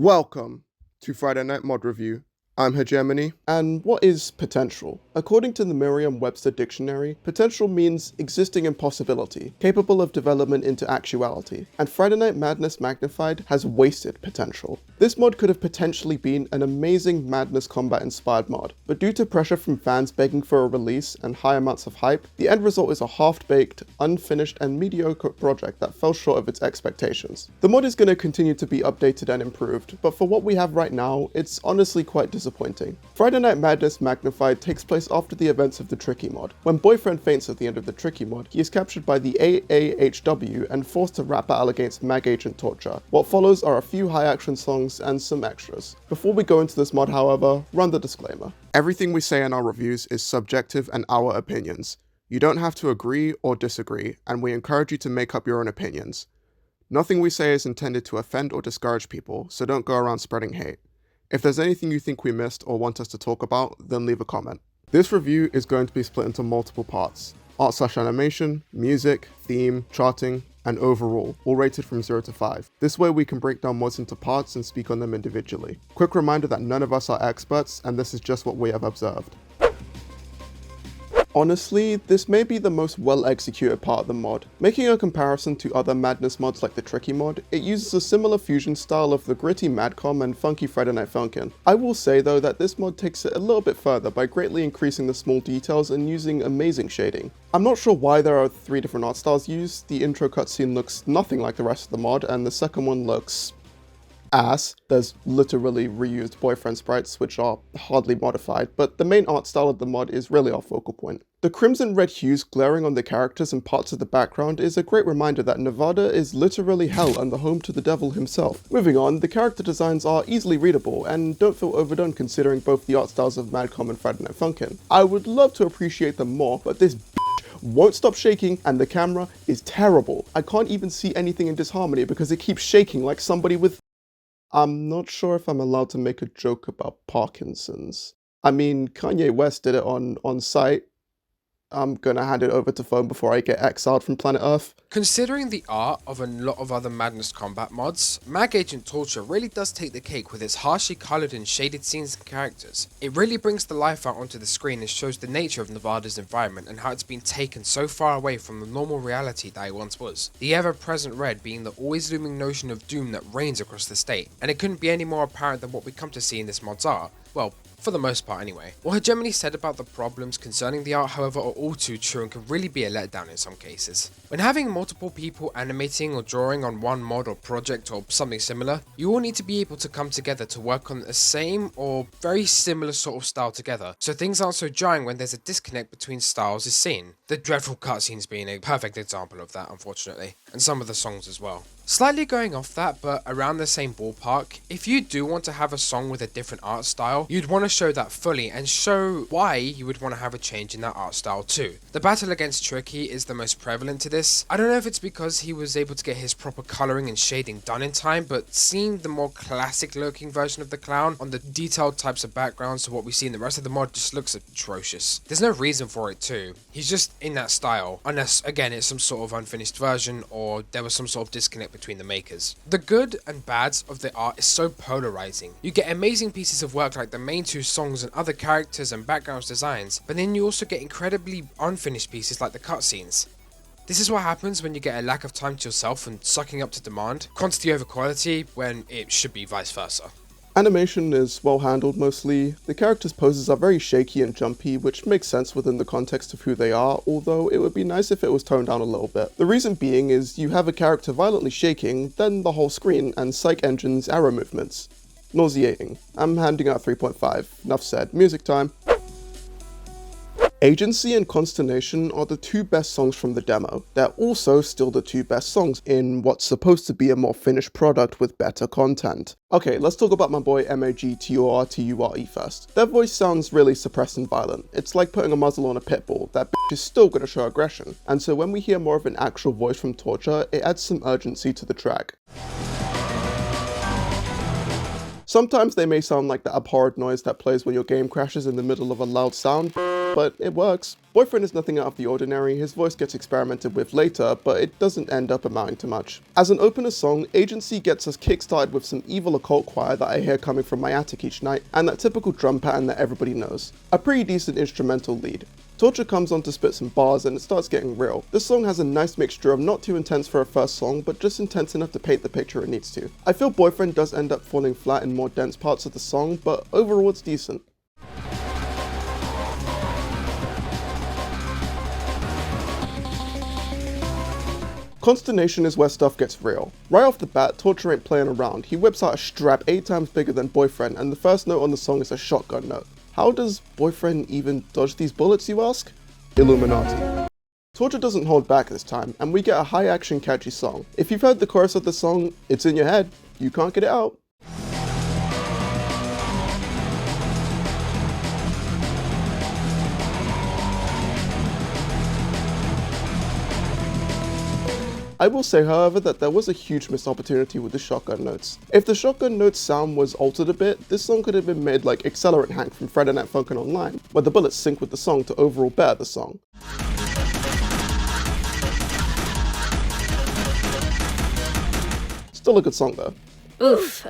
Welcome to Friday Night Mod Review. I'm Hegemony. And what is potential? According to the Merriam-Webster dictionary, potential means existing impossibility, capable of development into actuality. And Friday Night Madness Magnified has wasted potential. This mod could have potentially been an amazing Madness Combat inspired mod, but due to pressure from fans begging for a release and high amounts of hype, the end result is a half-baked, unfinished and mediocre project that fell short of its expectations. The mod is going to continue to be updated and improved, but for what we have right now, it's honestly quite disappointing. Friday Night Madness Magnified takes place after the events of the Tricky mod. When Boyfriend faints at the end of the Tricky mod, he is captured by the A.A.H.W and forced to rap battle against M.A.G Agent Torture. What follows are a few high action songs and some extras. Before we go into this mod, however, run the disclaimer. Everything we say in our reviews is subjective and our opinions. You don't have to agree or disagree, and we encourage you to make up your own opinions. Nothing we say is intended to offend or discourage people, so don't go around spreading hate. If there's anything you think we missed or want us to talk about, then leave a comment. This review is going to be split into multiple parts: art/animation, music, theme, charting, and overall, all rated from 0 to 5. This way we can break down mods into parts and speak on them individually. Quick reminder that none of us are experts, and this is just what we have observed. Honestly, this may be the most well-executed part of the mod. Making a comparison to other Madness mods like the Tricky mod, it uses a similar fusion style of the gritty Madcom and funky Friday Night Funkin'. I will say though that this mod takes it a little bit further by greatly increasing the small details and using amazing shading. I'm not sure why there are 3 different art styles used. The intro cutscene looks nothing like the rest of the mod, and the second one looks ass. There's literally reused boyfriend sprites which are hardly modified, but the main art style of the mod is really our focal point. The crimson red hues glaring on the characters and parts of the background is a great reminder that Nevada is literally hell and the home to the devil himself. Moving on, the character designs are easily readable and don't feel overdone considering both the art styles of Madcom and Friday Night Funkin'. I would love to appreciate them more, but this won't stop shaking and the camera is terrible. I can't even see anything in disharmony because it keeps shaking like somebody with... I'm not sure if I'm allowed to make a joke about Parkinson's. I mean, Kanye West did it on site. I'm gonna hand it over to Phone before I get exiled from planet Earth. Considering the art of a lot of other Madness Combat mods, M.A.G Agent Torture really does take the cake with its harshly coloured and shaded scenes and characters. It really brings the life out onto the screen and shows the nature of Nevada's environment and how it's been taken so far away from the normal reality that it once was. The ever-present red being the always looming notion of doom that reigns across the state, and it couldn't be any more apparent than what we come to see in this mod's art. Well, for the most part anyway. What Hegemony said about the problems concerning the art, however, are all too true and can really be a letdown in some cases. When having multiple people animating or drawing on one mod or project or something similar, you all need to be able to come together to work on the same or very similar sort of style together, so things aren't so jarring when there's a disconnect between styles is seen. The dreadful cutscenes being a perfect example of that, unfortunately, and some of the songs as well. Slightly going off that, but around the same ballpark, if you do want to have a song with a different art style, you'd want to show that fully and show why you would want to have a change in that art style too. The battle against Tricky is the most prevalent to this. I don't know if it's because he was able to get his proper colouring and shading done in time, but seeing the more classic looking version of the clown on the detailed types of backgrounds to what we see in the rest of the mod just looks atrocious. There's no reason for it too. He's just in that style, unless again it's some sort of unfinished version or there was some sort of disconnect between the makers. The good and bads of the art is so polarizing. You get amazing pieces of work like the main 2 songs and other characters and backgrounds designs, but then you also get incredibly unfinished pieces like the cutscenes. This is what happens when you get a lack of time to yourself and sucking up to demand, quantity over quality, when it should be vice versa. Animation is well handled mostly. The characters' poses are very shaky and jumpy, which makes sense within the context of who they are, although it would be nice if it was toned down a little bit. The reason being is you have a character violently shaking, then the whole screen, and Psych Engine's arrow movements. Nauseating. I'm handing out 3.5. Enough said. Music time. Agency and Consternation are the 2 best songs from the demo. They're also still the 2 best songs in what's supposed to be a more finished product with better content. Okay, let's talk about my boy M.A.G TURTURE first. Their voice sounds really suppressed and violent. It's like putting a muzzle on a pit bull. That bitch is still gonna show aggression. And so when we hear more of an actual voice from Torture, it adds some urgency to the track. Sometimes they may sound like the abhorrent noise that plays when your game crashes in the middle of a loud sound, but it works. Boyfriend is nothing out of the ordinary, his voice gets experimented with later, but it doesn't end up amounting to much. As an opener song, Agency gets us kickstarted with some evil occult choir that I hear coming from my attic each night, and that typical drum pattern that everybody knows. A pretty decent instrumental lead. Torture comes on to spit some bars and it starts getting real. This song has a nice mixture of not too intense for a first song, but just intense enough to paint the picture it needs to. I feel Boyfriend does end up falling flat in more dense parts of the song, but overall it's decent. Consternation is where stuff gets real. Right off the bat, Torture ain't playing around. He whips out a strap 8 times bigger than Boyfriend, and the first note on the song is a shotgun note. How does Boyfriend even dodge these bullets, you ask? Illuminati. Torture doesn't hold back this time, and we get a high action catchy song. If you've heard the chorus of the song, it's in your head, you can't get it out. I will say, however, that there was a huge missed opportunity with the shotgun notes. If the shotgun notes sound was altered a bit, this song could have been made like Accelerant Hank from Friday Night Funkin' Online, where the bullets sync with the song to overall better the song. Still a good song though. Oof,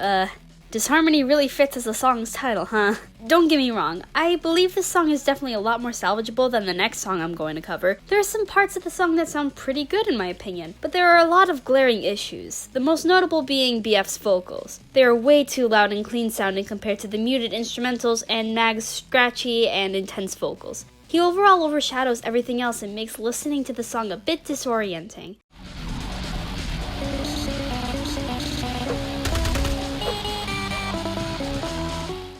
disharmony really fits as the song's title, huh? Don't get me wrong, I believe this song is definitely a lot more salvageable than the next song I'm going to cover. There are some parts of the song that sound pretty good in my opinion, but there are a lot of glaring issues, the most notable being BF's vocals. They are way too loud and clean sounding compared to the muted instrumentals and M.A.G's scratchy and intense vocals. He overall overshadows everything else and makes listening to the song a bit disorienting.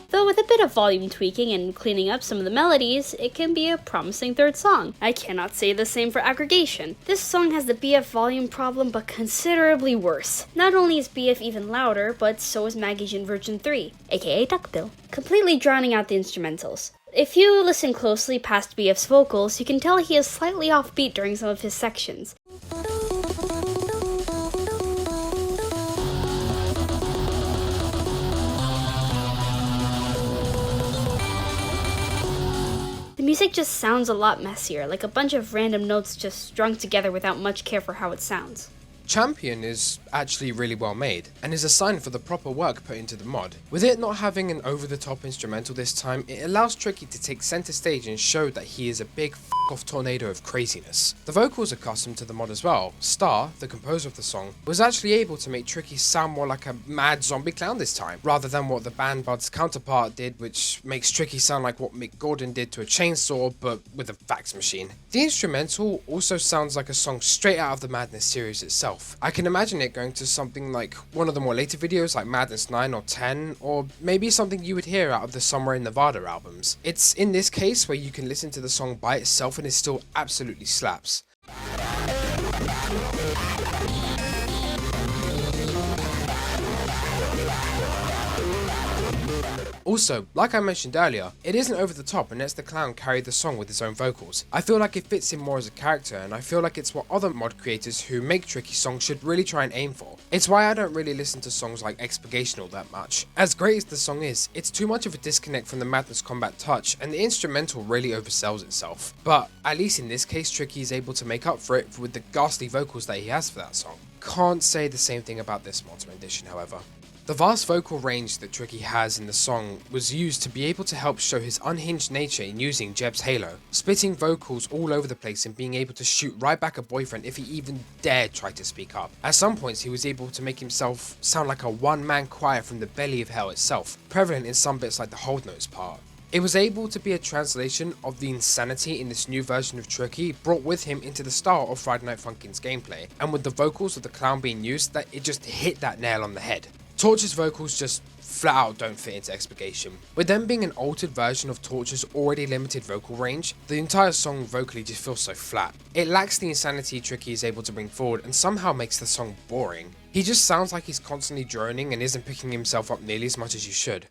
Though with a bit of volume tweaking and cleaning up some of the melodies, it can be a promising third song. I cannot say the same for Aggregation. This song has the BF volume problem, but considerably worse. Not only is BF even louder, but so is M.A.G in version 3, aka Duckbill, completely drowning out the instrumentals. If you listen closely past BF's vocals, you can tell he is slightly offbeat during some of his sections. The music just sounds a lot messier, like a bunch of random notes just strung together without much care for how it sounds. Champion is actually really well made, and is a sign for the proper work put into the mod. With it not having an over-the-top instrumental this time, it allows Tricky to take center stage and show that he is a big f***off tornado of craziness. The vocals are custom to the mod as well. Star, the composer of the song, was actually able to make Tricky sound more like a mad zombie clown this time, rather than what the Bandbuds counterpart did, which makes Tricky sound like what Mick Gordon did to a chainsaw, but with a fax machine. The instrumental also sounds like a song straight out of the Madness series itself. I can imagine it going to something like one of the more later videos like Madness 9 or 10, or maybe something you would hear out of the Somewhere in Nevada albums. It's in this case where you can listen to the song by itself and it still absolutely slaps. Also, like I mentioned earlier, it isn't over the top and lets the clown carry the song with his own vocals. I feel like it fits him more as a character, and I feel like it's what other mod creators who make Tricky songs should really try and aim for. It's why I don't really listen to songs like Expurgational that much. As great as the song is, it's too much of a disconnect from the Madness combat touch, and the instrumental really oversells itself. But at least in this case, Tricky is able to make up for it with the ghastly vocals that he has for that song. Can't say the same thing about this mod's rendition, however. The vast vocal range that Tricky has in the song was used to be able to help show his unhinged nature in using Jeb's halo, spitting vocals all over the place and being able to shoot right back at Boyfriend if he even dared try to speak up. At some points he was able to make himself sound like a one-man choir from the belly of hell itself, prevalent in some bits like the hold notes part. It was able to be a translation of the insanity in this new version of Tricky brought with him into the style of Friday Night Funkin's gameplay, and with the vocals of the clown being used, that it just hit that nail on the head. Torture's vocals just flat out don't fit into Expurgation. With them being an altered version of Torture's already limited vocal range, the entire song vocally just feels so flat. It lacks the insanity Tricky is able to bring forward and somehow makes the song boring. He just sounds like he's constantly droning and isn't picking himself up nearly as much as you should.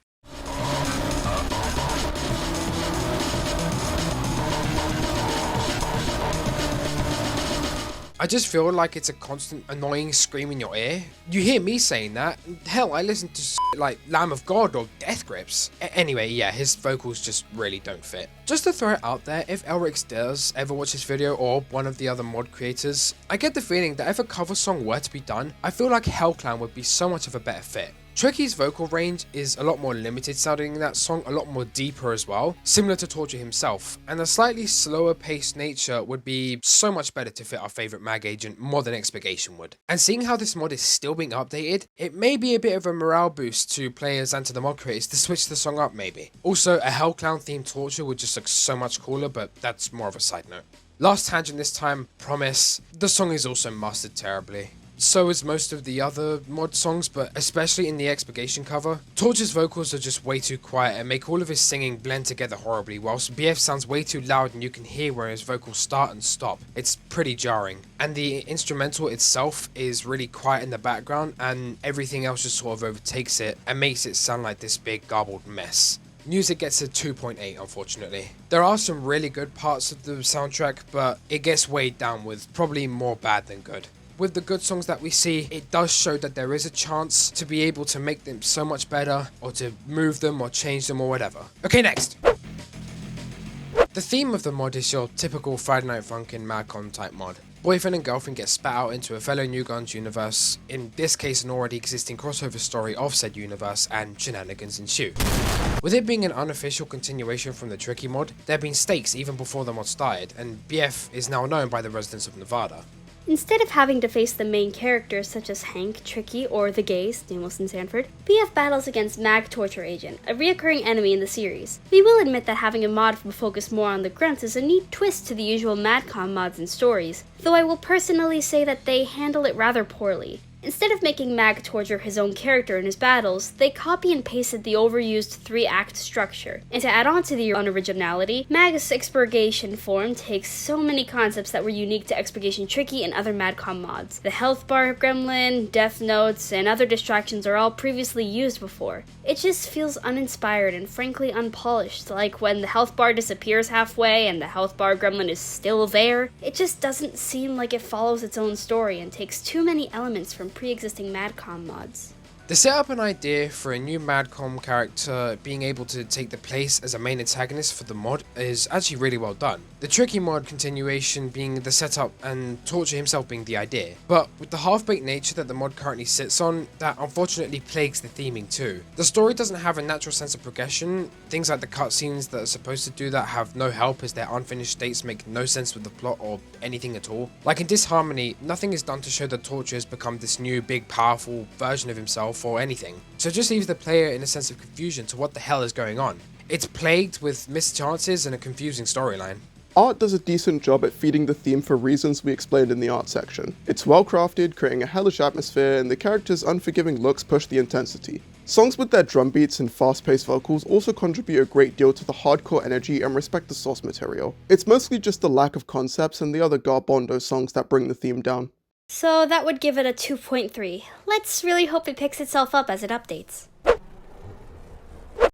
I just feel like it's a constant annoying scream in your ear. You hear me saying that, hell, I listen to like Lamb of God or Death Grips. Anyway, yeah, his vocals just really don't fit. Just to throw it out there, if Elirix does ever watch this video or one of the other mod creators, I get the feeling that if a cover song were to be done, I feel like Hellclown would be so much of a better fit. Tricky's vocal range is a lot more limited sounding in that song, a lot more deeper as well, similar to Torture himself, and a slightly slower paced nature would be so much better to fit our favourite mag agent more than Expurgation would. And seeing how this mod is still being updated, it may be a bit of a morale boost to players and to the mod creators to switch the song up maybe. Also, a Hellclown themed Torture would just look so much cooler, but that's more of a side note. Last tangent this time, promise, the song is also mastered terribly. So is most of the other mod songs, but especially in the Expurgation cover. Torch's vocals are just way too quiet and make all of his singing blend together horribly, whilst BF sounds way too loud and you can hear where his vocals start and stop. It's pretty jarring. And the instrumental itself is really quiet in the background, and everything else just sort of overtakes it and makes it sound like this big garbled mess. Music gets a 2.8 unfortunately. There are some really good parts of the soundtrack, but it gets weighed down with probably more bad than good. With the good songs that we see, it does show that there is a chance to be able to make them so much better, or to move them or change them or whatever. Okay, next! The theme of the mod is your typical Friday Night Funkin' MagCon type mod. Boyfriend and girlfriend get spat out into a fellow New Guns universe, in this case an already existing crossover story of said universe, and shenanigans ensue. With it being an unofficial continuation from the Tricky mod, there have been stakes even before the mod started, and BF is now known by the residents of Nevada. Instead of having to face the main characters such as Hank, Tricky, or the gays, Stamos and Sanford, BF battles against Mag Torture Agent, a reoccurring enemy in the series. We will admit that having a mod focus more on the grunts is a neat twist to the usual MadCon mods and stories, though I will personally say that they handle it rather poorly. Instead of making Mag Torture his own character in his battles, they copy and pasted the overused 3-act structure. And to add on to the unoriginality, Mag's Expurgation form takes so many concepts that were unique to Expurgation Tricky and other MadCon mods. The health bar gremlin, death notes, and other distractions are all previously used before. It just feels uninspired and frankly unpolished, like when the health bar disappears halfway and the health bar gremlin is still there. It just doesn't seem like it follows its own story and takes too many elements from pre-existing MadCon mods. They set up an idea for a new MadCon character being able to take the place as a main antagonist for the mod is actually really well done. The Tricky mod continuation being the setup and Torture himself being the idea. But with the half-baked nature that the mod currently sits on, that unfortunately plagues the theming too. The story doesn't have a natural sense of progression. Things like the cutscenes that are supposed to do that have no help as their unfinished states make no sense with the plot or anything at all. Like in Disharmony, nothing is done to show that Torture has become this new big powerful version of himself or anything. So it just leaves the player in a sense of confusion to what the hell is going on. It's plagued with missed chances and a confusing storyline. Art does a decent job at feeding the theme for reasons we explained in the art section. It's well crafted, creating a hellish atmosphere, and the characters' unforgiving looks push the intensity. Songs with their drum beats and fast-paced vocals also contribute a great deal to the hardcore energy and respect the source material. It's mostly just the lack of concepts and the other garbondo songs that bring the theme down. So that would give it a 2.3. Let's really hope it picks itself up as it updates.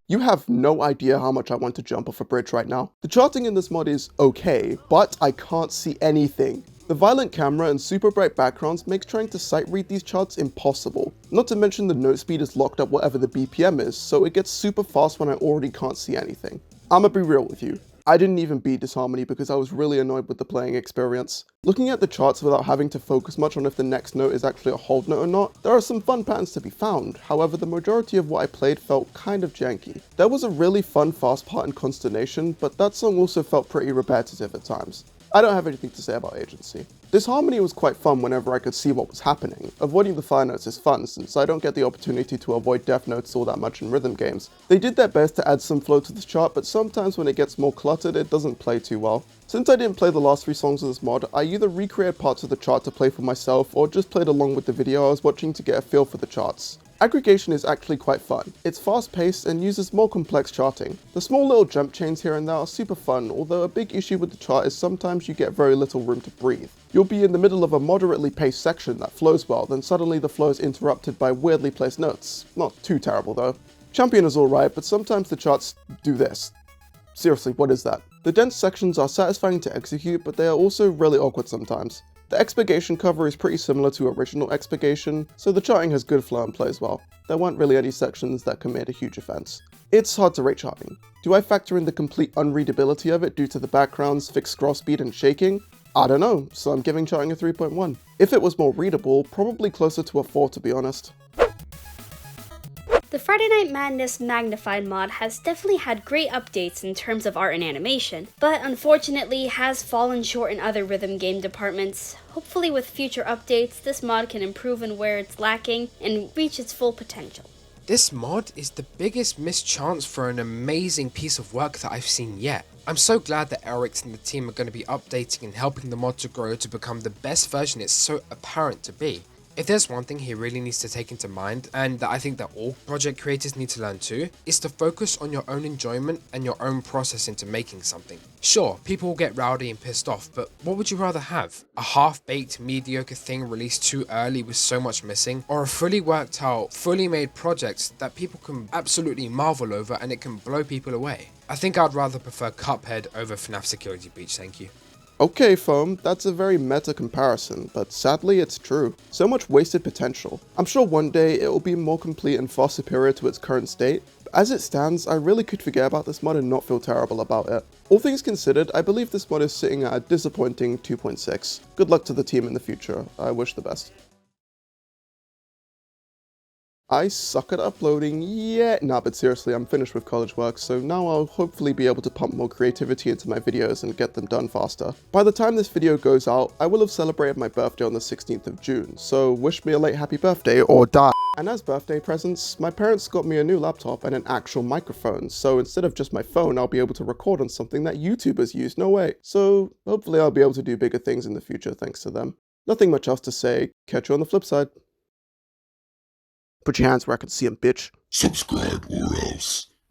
You have no idea how much I want to jump off a bridge right now. The charting in this mod is okay, but I can't see anything. The violent camera and super bright backgrounds makes trying to sight read these charts impossible. Not to mention the note speed is locked up whatever the BPM is, so it gets super fast when I already can't see anything. I'ma be real with you. I didn't even beat Disharmony because I was really annoyed with the playing experience. Looking at the charts without having to focus much on if the next note is actually a hold note or not, there are some fun patterns to be found. However, the majority of what I played felt kind of janky. There was a really fun fast part in Consternation, but that song also felt pretty repetitive at times. I don't have anything to say about Agency. Disharmony was quite fun whenever I could see what was happening. Avoiding the fire notes is fun since I don't get the opportunity to avoid death notes all that much in rhythm games. They did their best to add some flow to this chart, but sometimes when it gets more cluttered it doesn't play too well. Since I didn't play the last 3 songs of this mod, I either recreated parts of the chart to play for myself or just played along with the video I was watching to get a feel for the charts. Aggregation is actually quite fun. It's fast-paced and uses more complex charting. The small little jump chains here and there are super fun, although a big issue with the chart is sometimes you get very little room to breathe. You'll be in the middle of a moderately paced section that flows well, then suddenly the flow is interrupted by weirdly placed notes. Not too terrible though. Champion is alright, but sometimes the charts do this. Seriously, what is that? The dense sections are satisfying to execute, but they are also really awkward sometimes. The expurgation cover is pretty similar to original expurgation, so the charting has good flow and plays well. There weren't really any sections that committed a huge offense. It's hard to rate charting. Do I factor in the complete unreadability of it due to the backgrounds, fixed scroll speed, and shaking? I don't know, so I'm giving charting a 3.1. If it was more readable, probably closer to a 4 to be honest. The Friday Night Madness Magnified mod has definitely had great updates in terms of art and animation, but unfortunately has fallen short in other rhythm game departments. Hopefully with future updates, this mod can improve in where it's lacking and reach its full potential. This mod is the biggest missed chance for an amazing piece of work that I've seen yet. I'm so glad that Elirix and the team are going to be updating and helping the mod to grow to become the best version it's so apparent to be. If there's one thing he really needs to take into mind, and that I think that all project creators need to learn too, is to focus on your own enjoyment and your own process into making something. Sure, people will get rowdy and pissed off, but what would you rather have? A half-baked, mediocre thing released too early with so much missing, or a fully worked out, fully made project that people can absolutely marvel over and it can blow people away? I think I'd rather prefer Cuphead over FNAF Security Breach, thank you. Okay, Foam, that's a very meta comparison, but sadly it's true. So much wasted potential. I'm sure one day it will be more complete and far superior to its current state, but as it stands, I really could forget about this mod and not feel terrible about it. All things considered, I believe this mod is sitting at a disappointing 2.6. Good luck to the team in the future, I wish the best. I suck at uploading, yeah. Nah, but seriously, I'm finished with college work, so now I'll hopefully be able to pump more creativity into my videos and get them done faster. By the time this video goes out, I will have celebrated my birthday on the 16th of June, so wish me a late happy birthday or die. And as birthday presents, my parents got me a new laptop and an actual microphone, so instead of just my phone, I'll be able to record on something that YouTubers use, no way. So hopefully I'll be able to do bigger things in the future thanks to them. Nothing much else to say, catch you on the flip side. Put your hands where I can see them, bitch. Subscribe or else.